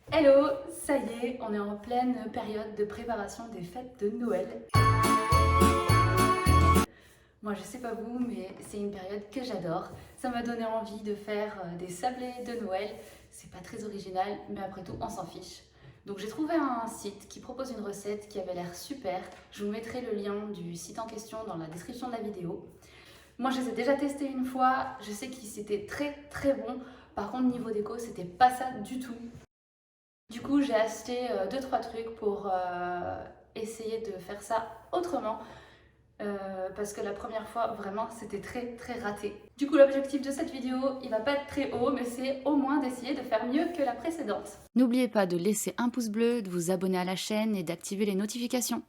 Hello, ça y est, on est en pleine période de préparation des fêtes de Noël. Moi je sais pas vous, mais c'est une période que j'adore. Ça m'a donné envie de faire des sablés de Noël. C'est pas très original, mais après tout, on s'en fiche. Donc j'ai trouvé un site qui propose une recette qui avait l'air super. Je vous mettrai le lien du site en question dans la description de la vidéo. Moi je les ai déjà testés une fois, je sais qu'ils étaient très bons. Par contre niveau déco, c'était pas ça du tout. Du coup, j'ai acheté 2-3 trucs pour essayer de faire ça autrement. Parce que la première fois, vraiment, c'était très raté. Du coup, l'objectif de cette vidéo, il va pas être très haut, mais c'est au moins d'essayer de faire mieux que la précédente. N'oubliez pas de laisser un pouce bleu, de vous abonner à la chaîne et d'activer les notifications.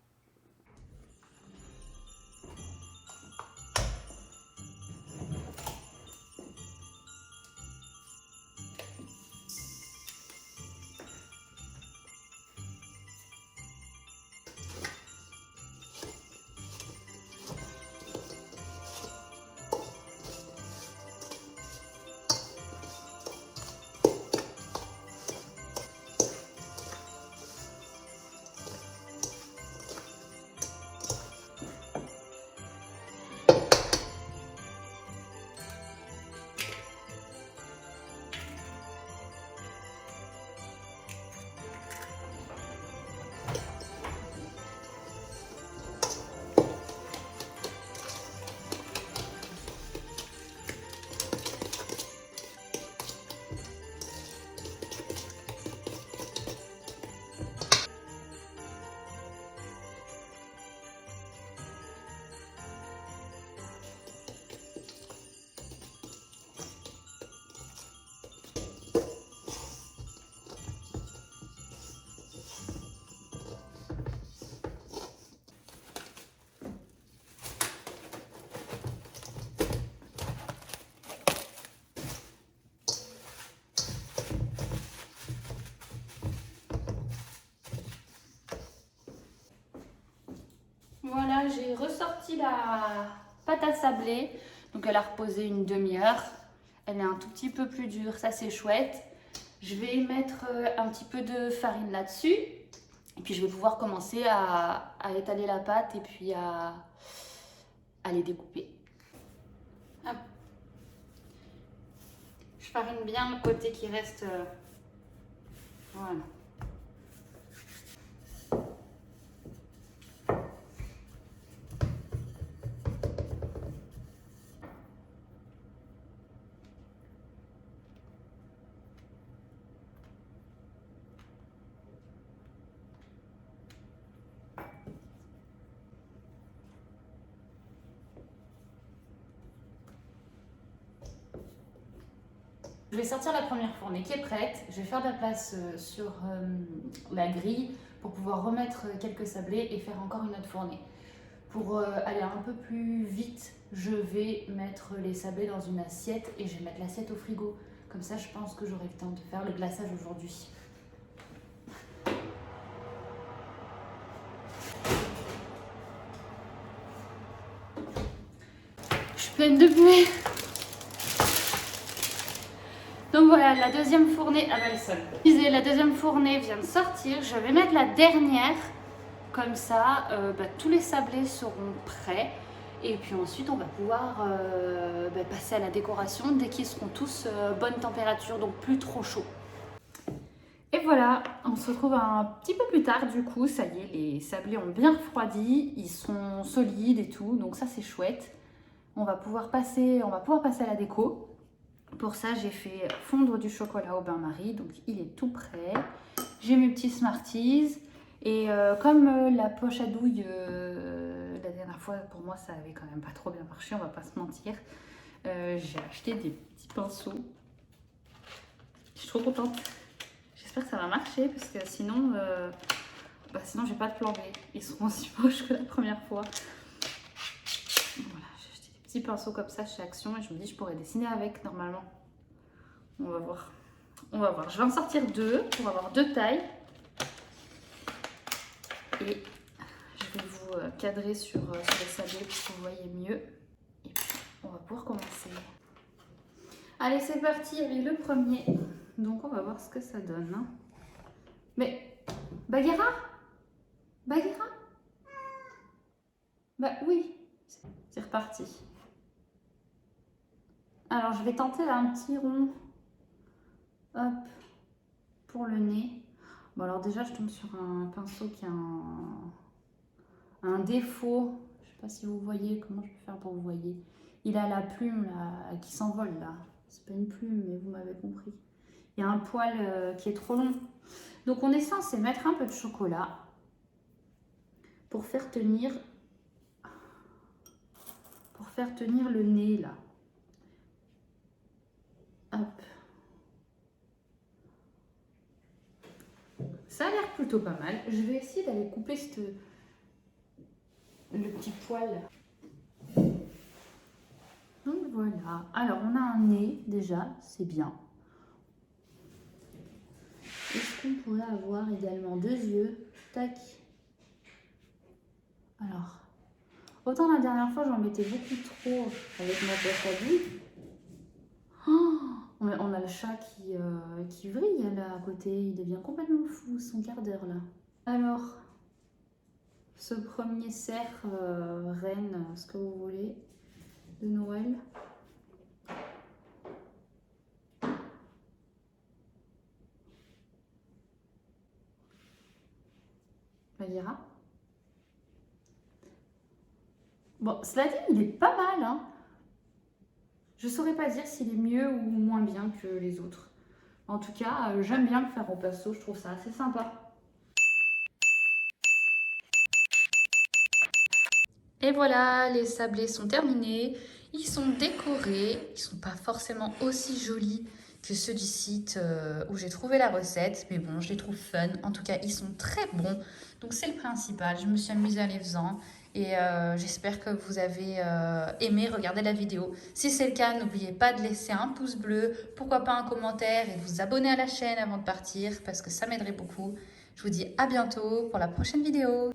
Voilà, j'ai ressorti la pâte à sabler. Donc elle a reposé une demi-heure. Elle est un tout petit peu plus dure, ça c'est chouette. Je vais mettre un petit peu de farine là-dessus. Et puis je vais pouvoir commencer à étaler la pâte et puis à les découper. Hop. Je farine bien le côté qui reste. Voilà. Je vais sortir la première fournée qui est prête. Je vais faire de la place sur la grille pour pouvoir remettre quelques sablés et faire encore une autre fournée. Pour aller un peu plus vite, je vais mettre les sablés dans une assiette et je vais mettre l'assiette au frigo. Comme ça, je pense que j'aurai le temps de faire le glaçage aujourd'hui. Je suis pleine de buée. Donc voilà, la deuxième fournée, ah bah le sol. La deuxième fournée vient de sortir. Je vais mettre la dernière. Comme ça, tous les sablés seront prêts. Et puis ensuite, on va pouvoir passer à la décoration dès qu'ils seront tous bonne température, donc plus trop chaud. Et voilà, on se retrouve un petit peu plus tard du coup. Ça y est, les sablés ont bien refroidi. Ils sont solides et tout, donc ça c'est chouette. On va pouvoir passer à la déco. Pour ça, j'ai fait fondre du chocolat au bain-marie, donc il est tout prêt. J'ai mes petits Smarties. Et comme la poche à douille, la dernière fois, pour moi, ça avait quand même pas trop bien marché, on va pas se mentir. J'ai acheté des petits pinceaux. Je suis trop contente. J'espère que ça va marcher, parce que sinon, sinon je vais pas le plan B. Ils seront aussi moches que la première fois. Voilà, j'ai acheté des petits pinceaux comme ça chez Action et je me dis je pourrais dessiner avec normalement. On va voir. On va voir. Je vais en sortir deux pour avoir deux tailles. Et je vais vous cadrer sur les sablés pour que vous voyez mieux. Et puis, on va pouvoir commencer. Allez, c'est parti avec le premier. Donc, on va voir ce que ça donne. Mais, Bagheera? Bagheera? Bah oui, c'est reparti. Alors, je vais tenter là un petit rond. Hop, pour le nez. Bon, alors déjà, je tombe sur un pinceau qui a un défaut. Je sais pas si vous voyez, comment je peux faire pour vous voyez. Il a la plume là, qui s'envole là. C'est pas une plume, mais vous m'avez compris. Il y a un poil qui est trop long. Donc, on est censé mettre un peu de chocolat pour faire tenir le nez là. Hop. Ça a l'air plutôt pas mal. Je vais essayer d'aller couper le petit poil. Donc voilà. Alors on a un nez déjà, c'est bien. Est-ce qu'on pourrait avoir également 2 yeux? Tac. Alors, autant la dernière fois j'en mettais beaucoup trop avec ma poche à billes. Oh, on a le chat qui vrille là à côté, il devient complètement fou, son quart d'heure là. Alors, ce premier cerf, reine, ce que vous voulez, de Noël. Bagheera. Bon, cela dit, il est pas mal, hein. Je saurais pas dire s'il est mieux ou moins bien que les autres. En tout cas, j'aime bien le faire au pinceau, je trouve ça assez sympa. Et voilà, les sablés sont terminés. Ils sont décorés, ils sont pas forcément aussi jolis que ceux du site où j'ai trouvé la recette. Mais bon, je les trouve fun. En tout cas, ils sont très bons. Donc c'est le principal. Je me suis amusée en les faisant. Et j'espère que vous avez aimé regarder la vidéo. Si c'est le cas, n'oubliez pas de laisser un pouce bleu, pourquoi pas un commentaire et de vous abonner à la chaîne avant de partir parce que ça m'aiderait beaucoup. Je vous dis à bientôt pour la prochaine vidéo.